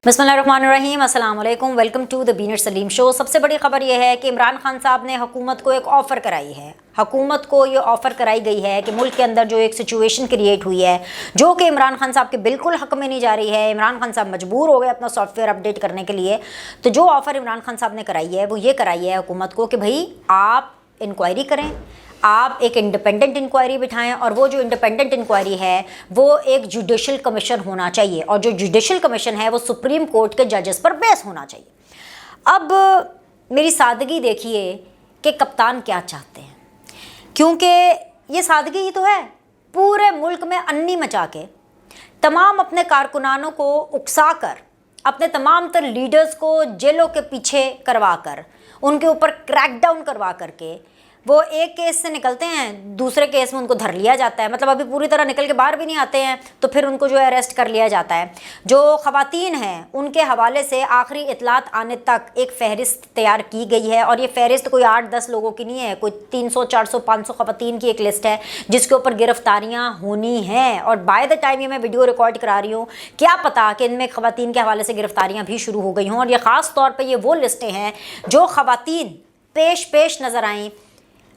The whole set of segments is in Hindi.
बिस्मिल्लाहिर्रहमानिर्रहीम, अस्सलाम वालेकुम, वेलकम टू द बीनर सलीम शो। सबसे बड़ी खबर यह है कि इमरान खान साहब ने हुकूमत को एक ऑफ़र कराई है। हुकूमत को ये ऑफ़र कराई गई है कि मुल्क के अंदर जो एक सिचुएशन क्रिएट हुई है जो कि इमरान खान साहब के बिल्कुल हक में नहीं जा रही है। इमरान खान साहब मजबूर हो गए अपना सॉफ्टवेयर अपडेट करने के लिए। तो जो ऑफ़र इमरान खान साहब ने कराई है वो ये कराई है हुकूमत को कि भाई आप इंक्वायरी करें, आप एक इंडिपेंडेंट इंक्वायरी बिठाएं और वो जो इंडिपेंडेंट इंक्वायरी है वो एक जुडिशल कमीशन होना चाहिए और जो जुडिशल कमीशन है वो सुप्रीम कोर्ट के जजेस पर बेस होना चाहिए। अब मेरी सादगी देखिए कि कप्तान क्या चाहते हैं, क्योंकि ये सादगी ही तो है। पूरे मुल्क में अन्नी मचा के तमाम अपने कारकुनानों को उकसा कर, अपने तमाम तर लीडर्स को जेलों के पीछे करवा कर, उनके ऊपर क्रैकडाउन करवा करके वो एक केस से निकलते हैं, दूसरे केस में उनको धर लिया जाता है। मतलब अभी पूरी तरह निकल के बाहर भी नहीं आते हैं तो फिर उनको जो है अरेस्ट कर लिया जाता है। जो ख़वातीन हैं उनके हवाले से आखिरी इतलात आने तक एक फ़हरिस्त तैयार की गई है और ये फ़हरिस्त कोई 8-10 लोगों की नहीं है, कोई 300, 400, 500 ख़वातीन की एक लिस्ट है जिसके ऊपर गिरफ्तारियाँ होनी हैं। और बाय द टाइम ये मैं वीडियो रिकॉर्ड करा रही हूँ, क्या पता कि इनमें ख़वातीन के हवाले से गिरफ्तारियाँ भी शुरू हो गई हों। और ये ख़ास तौर पर ये वो लिस्टें हैं जो ख़वातीन पेश नज़र आएँ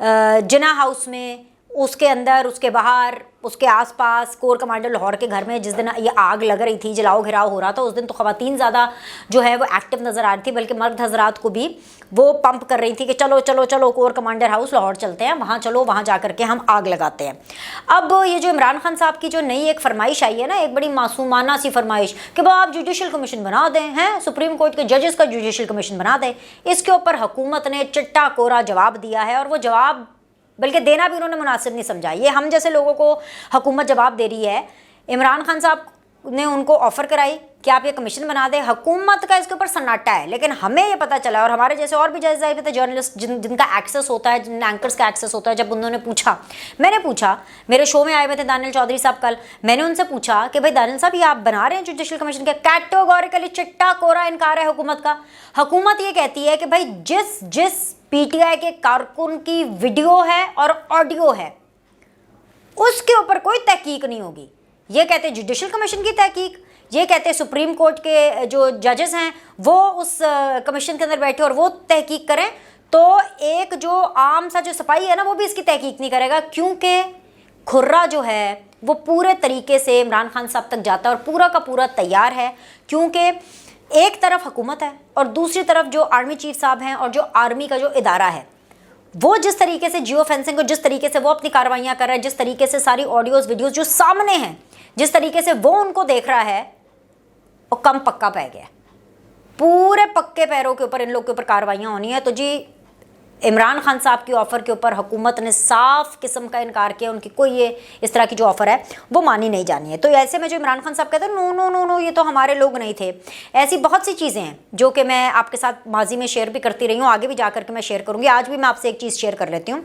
जिना हाउस में, उसके अंदर, उसके बाहर, उसके आसपास, कोर कमांडर लाहौर के घर में जिस दिन ये आग लग रही थी, जलाओ घिराव हो रहा था, उस दिन तो ख़वातीन ज़्यादा जो है वो एक्टिव नज़र आ रही थी, बल्कि मर्द हजरात को भी वो पंप कर रही थी कि चलो चलो चलो कोर कमांडर हाउस लाहौर चलते हैं, वहाँ चलो, वहाँ जा करके हम आग लगाते हैं। अब ये जो इमरान खान साहब की जो नई एक फरमाइश आई है ना, एक बड़ी मासूमाना सी फरमाइश कि भाई आप जुडिशल कमीशन बना दें, हैं सुप्रीम कोर्ट के जजेस का जुडिशल कमीशन बना दें। इसके ऊपर हुकूमत ने चिट्टा कोरा जवाब दिया है और वो जवाब बल्कि देना भी उन्होंने मुनासिब नहीं समझा। ये हम जैसे लोगों को हुकूमत जवाब दे रही है। इमरान खान साहब ने उनको ऑफ़र कराई कि आप ये कमीशन बना दें, हुकूमत का इसके ऊपर सन्नाटा है। लेकिन हमें ये पता चला और हमारे जैसे और भी जैसे जर्नलिस्ट जिनका एक्सेस होता है, जिन एंकर्स का एक्सेस होता है, जब उन्होंने पूछा, मैंने पूछा, मेरे शो में आए हुए थे दानियल चौधरी साहब कल, मैंने उनसे पूछा कि भाई दानियल साहब ये आप बना रहे हैं जुडिशल कमीशन के? कैटेगोरिकली चिट्टा कोरा इनकार है हुकूमत का। हुकूमत ये कहती है कि भाई जिस पीटीआई के कारकुन की वीडियो है और ऑडियो है उसके ऊपर कोई तहकीक नहीं होगी। ये कहते हैं जुडिशल कमीशन की तहकीक, ये कहते हैं सुप्रीम कोर्ट के जो जजेस हैं वो उस कमीशन के अंदर बैठे और वो तहकीक करें। तो एक जो आम सा जो सिपाही है ना वो भी इसकी तहकीक नहीं करेगा, क्योंकि खुर्रा जो है वो पूरे तरीके से इमरान खान साहब तक जाता है और पूरा का पूरा तैयार है। क्योंकि एक तरफ हुकूमत है और दूसरी तरफ जो आर्मी चीफ साहब हैं और जो आर्मी का जो इदारा है वो जिस तरीके से जियो फेंसिंग को, जिस तरीके से वो अपनी कार्रवाइयाँ कर रहा है, जिस तरीके से सारी ऑडियोज़ वीडियोज़ जो सामने हैं, जिस तरीके से वो उनको देख रहा है, वो कम पक्का पै गया। पूरे पक्के पैरों के ऊपर इन लोग के ऊपर कार्रवाइयाँ होनी है। तो जी इमरान खान साहब की ऑफ़र के ऊपर हुकूमत ने साफ किस्म का इनकार किया। उनकी कोई ये इस तरह की जो ऑफ़र है वो मानी नहीं जानी है। तो ऐसे में जो इमरान खान साहब कहते हैं नो नो नो नो ये तो हमारे लोग नहीं थे, ऐसी बहुत सी चीज़ें हैं जो कि मैं आपके साथ माजी में शेयर भी करती रही हूँ, आगे भी जा करके मैं शेयर करूँगी। आज भी मैं आपसे एक चीज़ शेयर कर लेती हूँ।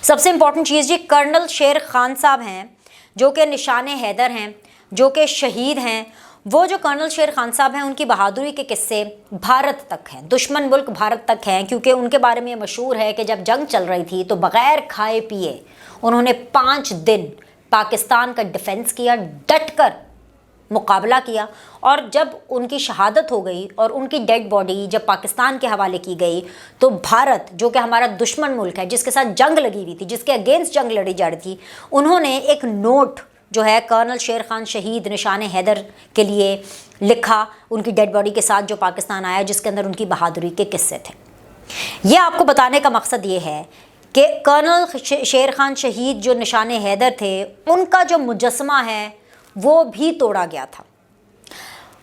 सबसे इंपॉर्टेंट चीज़, ये कर्नल शेर खान साहब हैं जो कि निशान हैदर हैं, जो कि शहीद हैं। वो जो कर्नल शेर खान साहब हैं उनकी बहादुरी के किस्से भारत तक हैं, दुश्मन मुल्क भारत तक हैं, क्योंकि उनके बारे में ये मशहूर है कि जब जंग चल रही थी तो बग़ैर खाए पिए उन्होंने 5 दिन पाकिस्तान का डिफेंस किया, डट कर मुकाबला किया। और जब उनकी शहादत हो गई और उनकी डेड बॉडी जब पाकिस्तान के हवाले की गई तो भारत जो कि हमारा दुश्मन मुल्क है, जिसके साथ जंग लगी हुई थी, जिसके अगेंस्ट जंग लड़ी जा रही थी, उन्होंने एक नोट जो है कर्नल शेर खान शहीद निशान हैदर के लिए लिखा उनकी डेड बॉडी के साथ जो पाकिस्तान आया, जिसके अंदर उनकी बहादुरी के किस्से थे। ये आपको बताने का मकसद ये है कि कर्नल शेर खान शहीद जो निशान हैदर थे उनका जो मुजस्समा है वो भी तोड़ा गया था।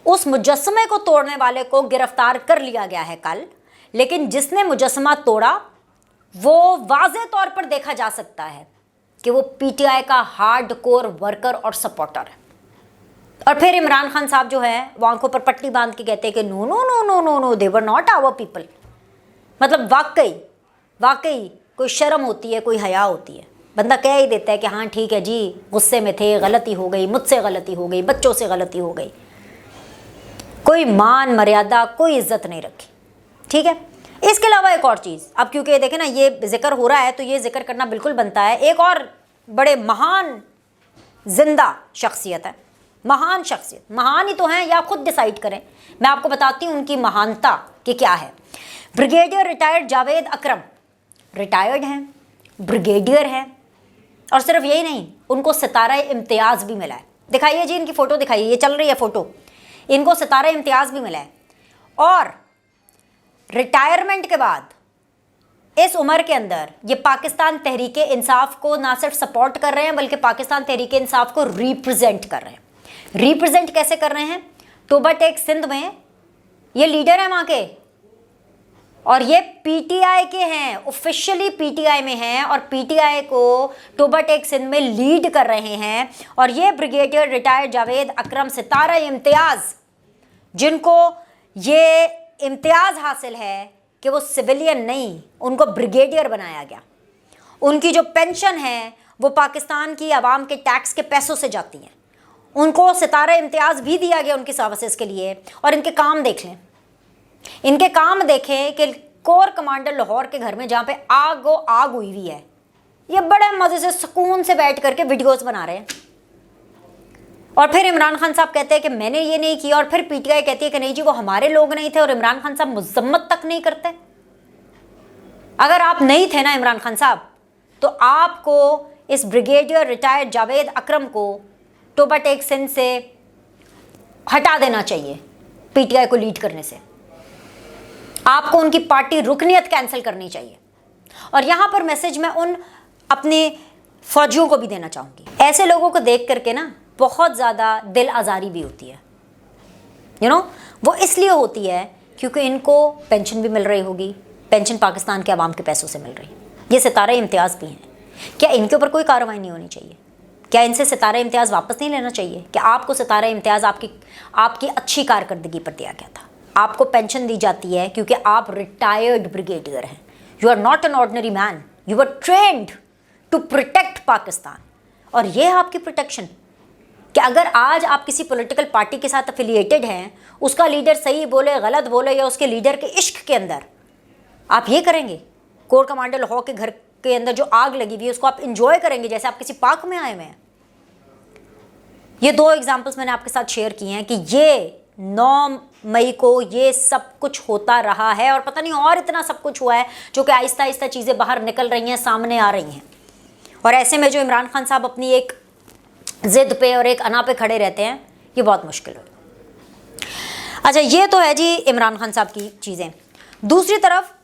उस मुजस्समे को तोड़ने वाले को गिरफ्तार कर लिया गया है कल, लेकिन जिसने मुजस्समा तोड़ा वो वाज़े तौर पर देखा जा सकता है कि वो पीटीआई का हार्डकोर वर्कर और सपोर्टर है। और फिर इमरान खान साहब जो है वो आंखों पर पट्टी बांध के कहते हैं कि no no no no no no they were not our people. मतलब वाकई कोई शर्म होती है, कोई हया होती है। बंदा कह ही देता है कि हाँ ठीक है जी, गुस्से में थे, गलती हो गई, मुझसे गलती हो गई, बच्चों से गलती हो गई। कोई मान मर्यादा, कोई इज्जत नहीं रखी। ठीक है, इसके अलावा एक और चीज़, अब क्योंकि देखें ना ये जिक्र हो रहा है तो ये जिक्र करना बिल्कुल बनता है। एक और बड़े महान जिंदा शख्सियत है महान शख्सियत, महान ही तो हैं या खुद डिसाइड करें, मैं आपको बताती हूँ उनकी महानता कि क्या है। ब्रिगेडियर रिटायर्ड जावेद अकरम रिटायर्ड हैं, ब्रिगेडियर हैं, और सिर्फ यही नहीं, उनको सितारा इम्तियाज़ भी मिला है। दिखाइए जी इनकी फ़ोटो दिखाइए, ये चल रही है फ़ोटो, इनको सितारा इम्तियाज़ भी मिला है। और रिटायरमेंट के बाद इस उम्र के अंदर ये पाकिस्तान तहरीक इंसाफ को ना सिर्फ सपोर्ट कर रहे हैं बल्कि पाकिस्तान तहरीक इंसाफ को रिप्रेजेंट कर रहे हैं। रिप्रेजेंट कैसे कर रहे हैं? टोबा टेक सिंध में ये लीडर हैं वहाँ के, और ये पीटीआई के हैं, ऑफिशियली पीटीआई में हैं, और पीटीआई को टोबा टेक सिंध में लीड कर रहे हैं। और ये ब्रिगेडियर रिटायर्ड जावेद अकरम सितारा इम्तियाज़, जिनको ये इम्तियाज़ हासिल है कि वो सिविलियन नहीं, उनको ब्रिगेडियर बनाया गया। उनकी जो पेंशन है वो पाकिस्तान की आवाम के टैक्स के पैसों से जाती है। उनको सितारा इम्तियाज़ भी दिया गया उनकी सर्विसेज के लिए। और इनके काम देख लें, इनके काम देखें कि कोर कमांडर लाहौर के घर में जहाँ पे आग हुई हुई है, ये बड़े मज़े से सुकून से बैठ करके वीडियोस बना रहे हैं। और फिर इमरान खान साहब कहते हैं कि मैंने ये नहीं किया, और फिर पीटीआई कहती है कि नहीं जी वो हमारे लोग नहीं थे, और इमरान खान साहब मजम्मत तक नहीं करते। अगर आप नहीं थे ना इमरान खान साहब, तो आपको इस ब्रिगेडियर रिटायर्ड जावेद अकरम को टोबा टेक सिंध से हटा देना चाहिए, पीटीआई को लीड करने से। आपको उनकी पार्टी रुकनियत कैंसिल करनी चाहिए। और यहाँ पर मैसेज मैं उन अपने फौजियों को भी देना चाहूँगी। ऐसे लोगों को देख करके ना बहुत ज़्यादा दिल आज़ारी भी होती है, वो इसलिए होती है क्योंकि इनको पेंशन भी मिल रही होगी, पेंशन पाकिस्तान के अवाम के पैसों से मिल रही है। ये सितारा इम्तियाज़ भी हैं, क्या इनके ऊपर कोई कार्रवाई नहीं होनी चाहिए? क्या इनसे सितारा इम्तियाज़ वापस नहीं लेना चाहिए? क्या आपको सितारा इम्तियाज़ आपकी अच्छी कारकर्दगी पर दिया गया था? आपको पेंशन दी जाती है क्योंकि आप रिटायर्ड ब्रिगेडियर हैं। You are not an ordinary man, you are trained to protect Pakistan. और ये है आपकी प्रोटेक्शन कि अगर आज आप किसी पॉलिटिकल पार्टी के साथ अफिलिएटेड हैं, उसका लीडर सही बोले गलत बोले, या उसके लीडर के इश्क के अंदर आप ये करेंगे, कोर कमांडर लाहौर के घर के अंदर जो आग लगी हुई है उसको आप इंजॉय करेंगे जैसे आप किसी पार्क में आए हुए हैं। ये दो एग्जाम्पल्स मैंने आपके साथ शेयर किए हैं कि ये 9 मई को ये सब कुछ होता रहा है, और पता नहीं और इतना सब कुछ हुआ है जो कि आहिस्ता आहिस्ता चीज़ें बाहर निकल रही हैं, सामने आ रही हैं। और ऐसे में जो इमरान खान साहब अपनी एक ज़िद पे और एक अना पे खड़े रहते हैं, ये बहुत मुश्किल है। अच्छा, ये तो है जी इमरान खान साहब की चीज़ें। दूसरी तरफ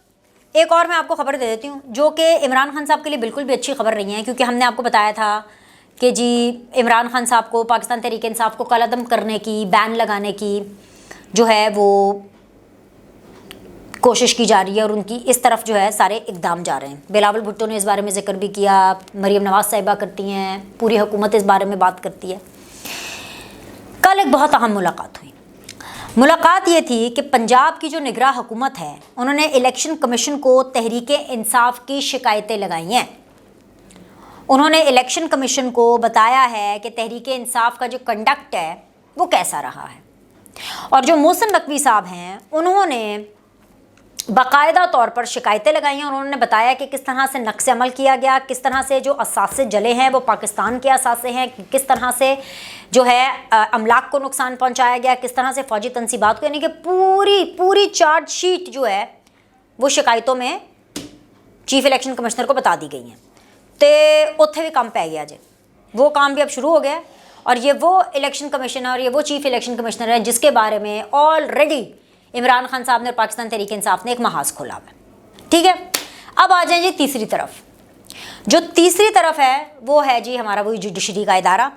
एक और मैं आपको खबर दे देती हूँ जो कि इमरान खान साहब के लिए बिल्कुल भी अच्छी खबर नहीं है, क्योंकि हमने आपको बताया था कि जी इमरान खान साहब को पाकिस्तान तहरीक इंसाफ को कलअदम करने की, बैन लगाने की जो है वो कोशिश की जा रही है, और उनकी इस तरफ जो है सारे इकदाम जा रहे हैं। बिलावल भुट्टो ने इस बारे में जिक्र भी किया, मरीम नवाज साहिबा करती हैं, पूरी हुकूमत इस बारे में बात करती है। कल एक बहुत अहम मुलाकात हुई। मुलाकात ये थी कि पंजाब की जो निगरान हुकूमत है उन्होंने इलेक्शन कमीशन को तहरीक इंसाफ की शिकायतें लगाई हैं। उन्होंने इलेक्शन कमीशन को बताया है कि तहरीक इंसाफ का जो कंडक्ट है वो कैसा रहा है। और जो मोहसिन नकवी साहब हैं उन्होंने बाकायदा तौर पर शिकायतें लगाई हैं, और उन्होंने बताया कि किस तरह से नक्स अमल किया गया, किस तरह से जो असासे जले हैं वो पाकिस्तान के असासे हैं, किस तरह से जो है अमलाक को नुकसान पहुंचाया गया, किस तरह से फ़ौजी तनसीबात को, यानी कि पूरी चार्जशीट जो है वो शिकायतों में चीफ इलेक्शन कमिश्नर को बता दी गई हैं। तो उत्थे भी काम पै गया जे, वो काम भी अब शुरू हो गया। और ये वो इलेक्शन कमिश्नर और ये वो चीफ इलेक्शन कमिश्नर है जिसके बारे में ऑलरेडी इमरान खान साहब ने और पाकिस्तान तहरीक इंसाफ ने एक महाज खोला हुआ है। ठीक है, अब आ जाए जी तीसरी तरफ। जो तीसरी तरफ है वो है जी हमारा वही जुडिशरी का इदारा।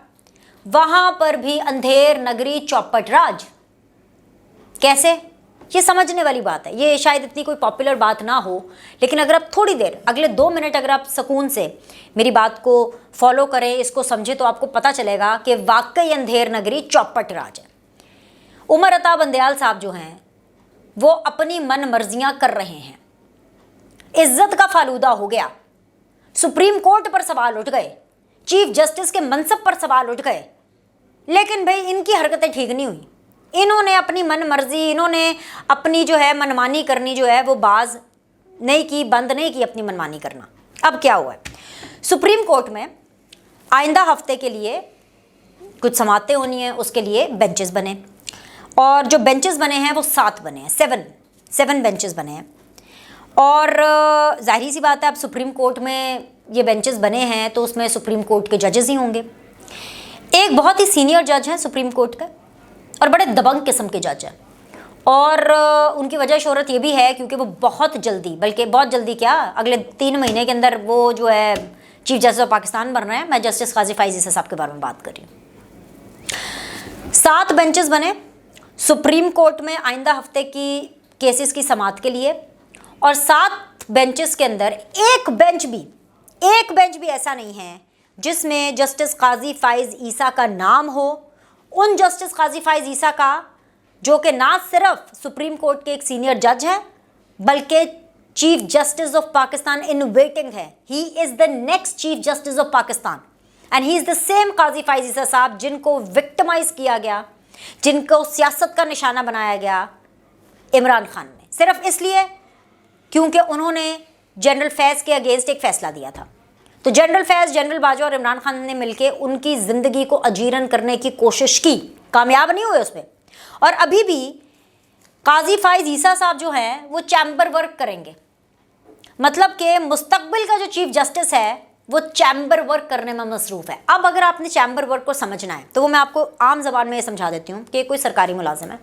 वहाँ पर भी अंधेर नगरी चौपट राज। कैसे? ये समझने वाली बात है। ये शायद इतनी कोई पॉपुलर बात ना हो, लेकिन अगर आप थोड़ी देर, अगले 2 मिनट अगर आप सुकून से मेरी बात को फॉलो करें, इसको समझें, तो आपको पता चलेगा कि वाकई अंधेर नगरी चौपट राज है। उमर अता बंदयाल साहब जो हैं वो अपनी मन मर्जियां कर रहे हैं। इज्जत का फालूदा हो गया। सुप्रीम कोर्ट पर सवाल उठ गए, चीफ जस्टिस के मनसब पर सवाल उठ गए, लेकिन भाई इनकी हरकतें ठीक नहीं हुई। इन्होंने अपनी मन मर्जी, इन्होंने अपनी जो है मनमानी करनी जो है वो बाज नहीं की, बंद नहीं की अपनी मनमानी करना। अब क्या हुआ है, सुप्रीम कोर्ट में आइंदा हफ्ते के लिए कुछ समातें होनी है, उसके लिए बेंचेस बने। और जो बेंचेस बने हैं वो 7 बने हैं, 7 बेंचेस बने हैं। और जाहिर सी बात है, अब सुप्रीम कोर्ट में ये बेंचेस बने हैं तो उसमें सुप्रीम कोर्ट के जजेस ही होंगे। एक बहुत ही सीनियर जज हैं सुप्रीम कोर्ट के और बड़े दबंग किस्म के जज हैं। और उनकी वजह शोहरत ये भी है क्योंकि वो बहुत जल्दी, बल्कि बहुत जल्दी क्या, अगले 3 महीने के अंदर वो जो है चीफ जस्टिस ऑफ पाकिस्तान बन रहे हैं। मैं जस्टिस काजी फाइज ईसा साहब के बारे में बात कर रही हूँ। 7 बेंचेस बने सुप्रीम कोर्ट में आइंदा हफ्ते की केसेस की समाअत के लिए। और 7 बेंचेस के अंदर एक बेंच भी ऐसा नहीं है जिसमें जस्टिस काजी फाइज ईसा का नाम हो। उन जस्टिस काजी फाइज ईसा का जो कि ना सिर्फ सुप्रीम कोर्ट के एक सीनियर जज है बल्कि chief justice of Pakistan in waiting है। He is the next chief justice of Pakistan and he is the same Qazi Faez Isa साहब जिनको विक्टिमाइज किया गया, जिनको सियासत का निशाना बनाया गया इमरान खान ने, सिर्फ इसलिए क्योंकि उन्होंने जनरल फैज़ के अगेंस्ट एक फैसला दिया था। तो जनरल फैज़, जनरल बाजवा और इमरान खान ने मिलकर उनकी ज़िंदगी को अजीरन करने की कोशिश की, कामयाब नहीं हुए उसमें। और अभी भी काजी फाइज ईसा साहब जो हैं वो चैम्बर वर्क करेंगे, मतलब कि मुस्तकबिल का जो चीफ जस्टिस है वो चैम्बर वर्क करने में मसरूफ़ है। अब अगर आपने चैम्बर वर्क को समझना है तो वो मैं आपको आम ज़बान में ये समझा देती हूँ कि कोई सरकारी मुलाजिम है,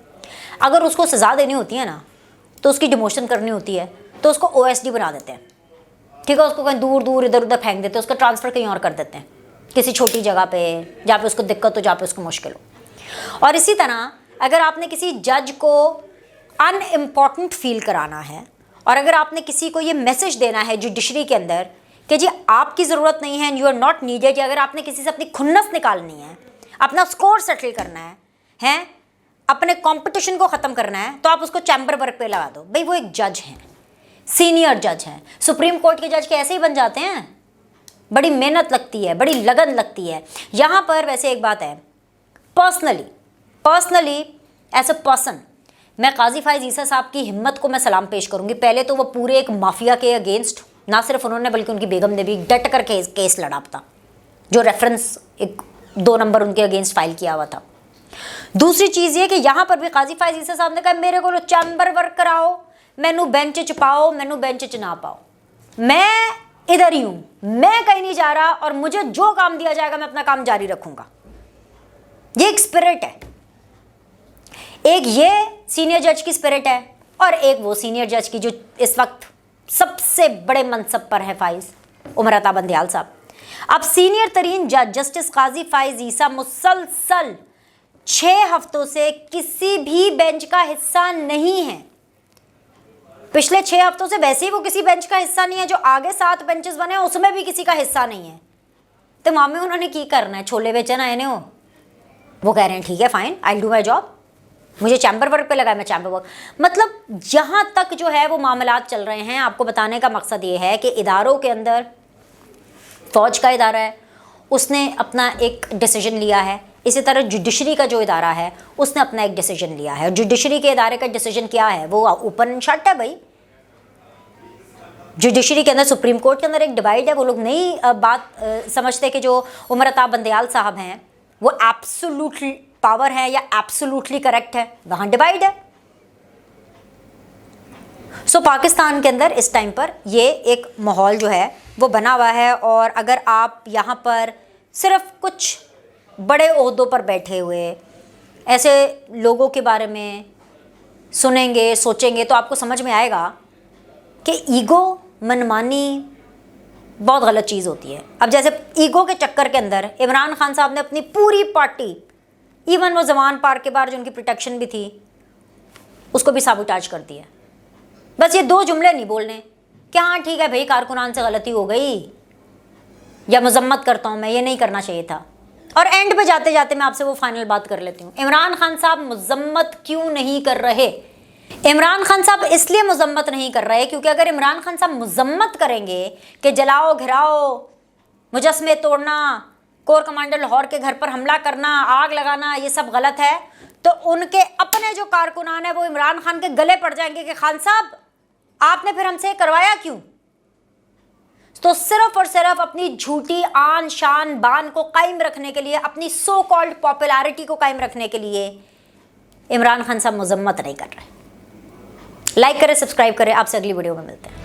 अगर उसको सज़ा देनी होती है ना तो उसकी डिमोशन करनी होती है तो उसको OSD बना देते हैं, ठीक है, उसको कहीं दूर दूर इधर उधर फेंक देते हैं, उसका ट्रांसफ़र कहीं और कर देते हैं किसी छोटी जगह पे जहाँ पे उसको दिक्कत हो, जहाँ पे उसको मुश्किल हो। और इसी तरह अगर आपने किसी जज को अनइम्पॉर्टेंट फील कराना है और अगर आपने किसी को ये मैसेज देना है जुडिशरी के अंदर कि जी आपकी ज़रूरत नहीं है, यू आर नॉट नीडेड, या अगर आपने किसी से अपनी खुन्नस निकालनी है, अपना स्कोर सेटल करना है, अपने कंपटीशन को ख़त्म करना है, तो आप उसको चैम्बर वर्क पे लगा दो। भाई वो एक जज हैं, सीनियर जज हैं। सुप्रीम कोर्ट के जज के ऐसे ही बन जाते हैं, बड़ी मेहनत लगती है, बड़ी लगन लगती है। यहाँ पर वैसे एक बात है, पर्सनली एज अ पर्सन मैं काजी फाइज ईसा साहब की हिम्मत को मैं सलाम पेश करूँगी। पहले तो वो पूरे एक माफिया के अगेंस्ट, ना सिर्फ उन्होंने बल्कि उनकी बेगम ने भी डट कर केस लड़ा था, जो रेफरेंस एक 2 नंबर उनके अगेंस्ट फाइल किया हुआ था। दूसरी चीज़ ये कि यहाँ पर भी काजी फाइज ईसा साहब ने कहा मेरे को चैम्बर वर्क कराओ, मैनू बेंच च पाओ, मैनू बेंच च ना पाओ, मैं इधर ही हूँ, मैं कहीं नहीं जा रहा और मुझे जो काम दिया जाएगा मैं अपना काम जारी रखूँगा। ये एक स्पिरिट है, एक ये सीनियर जज की स्पिरिट है और एक वो सीनियर जज की जो इस वक्त सबसे बड़े मनसब पर है, फाइज उमर अता बंदयाल साहब। अब सीनियर तरीन जज जस्टिस काजी फाइज ईसा मुसलसल 6 हफ्तों से किसी भी बेंच का हिस्सा नहीं है। पिछले 6 हफ्तों से वैसे ही वो किसी बेंच का हिस्सा नहीं है। जो आगे 7 बेंचेस बने हैं उसमें भी किसी का हिस्सा नहीं है। तो मामे उन्होंने की करना है, छोले बेचन आए ने हो, वो कह रहे हैं ठीक है fine, I do my job, मुझे चैम्बर वर्क पे लगा, मैं चैम्बर वर्क। मतलब यहाँ तक जो है वो मामलात चल रहे हैं। आपको बताने का मकसद ये है कि इदारों के अंदर, फ़ौज का इदारा है उसने अपना एक डिसीजन लिया है, इसी तरह जुडिशरी का जो इदारा है उसने अपना एक डिसीजन लिया है। जुडिशरी के इदारे का डिसीजन क्या है, वो ओपन शट है भाई। जुडिशरी के अंदर, सुप्रीम कोर्ट के अंदर एक डिवाइड है। वो लोग नहीं बात समझते कि जो उमर अता बंदयाल साहब हैं वो एब्सोल्युटली पावर है या एब्सोल्युटली करेक्ट है, वहाँ डिवाइड है। सो पाकिस्तान के अंदर इस टाइम पर ये एक माहौल जो है वो बना हुआ है। और अगर आप यहाँ पर सिर्फ कुछ बड़े ओहदों पर बैठे हुए ऐसे लोगों के बारे में सुनेंगे, सोचेंगे, तो आपको समझ में आएगा कि ईगो, मनमानी बहुत गलत चीज़ होती है। अब जैसे ईगो के चक्कर के अंदर इमरान खान साहब ने अपनी पूरी पार्टी, इवन वो जवान पार्क के बाहर जो उनकी प्रोटेक्शन भी थी, उसको भी साबुटाज कर दिया। बस ये 2 जुमले नहीं बोलने कि हाँ ठीक है भाई कारकुनान से गलती हो गई या मजम्मत करता हूँ मैं, ये नहीं करना चाहिए था। और एंड पे जाते जाते मैं आपसे वो फाइनल बात कर लेती हूँ। इमरान खान साहब मजम्मत क्यों नहीं कर रहे? इमरान खान साहब इसलिए मजम्मत नहीं कर रहे क्योंकि अगर इमरान खान साहब मजम्मत करेंगे कि जलाओ, घिराओ, मुजस्मे तोड़ना, कोर कमांडर लाहौर के घर पर हमला करना, आग लगाना, ये सब गलत है, तो उनके अपने जो कारकुनान है वो इमरान खान के गले पड़ जाएंगे कि खान साहब आपने फिर हमसे करवाया क्यों? तो सिर्फ और सिर्फ अपनी झूठी आन शान बान को कायम रखने के लिए, अपनी सो कॉल्ड पॉपुलैरिटी को कायम रखने के लिए इमरान खान साहब मजम्मत नहीं कर रहे। लाइक करें, सब्सक्राइब करें। आपसे अगली वीडियो में मिलते हैं।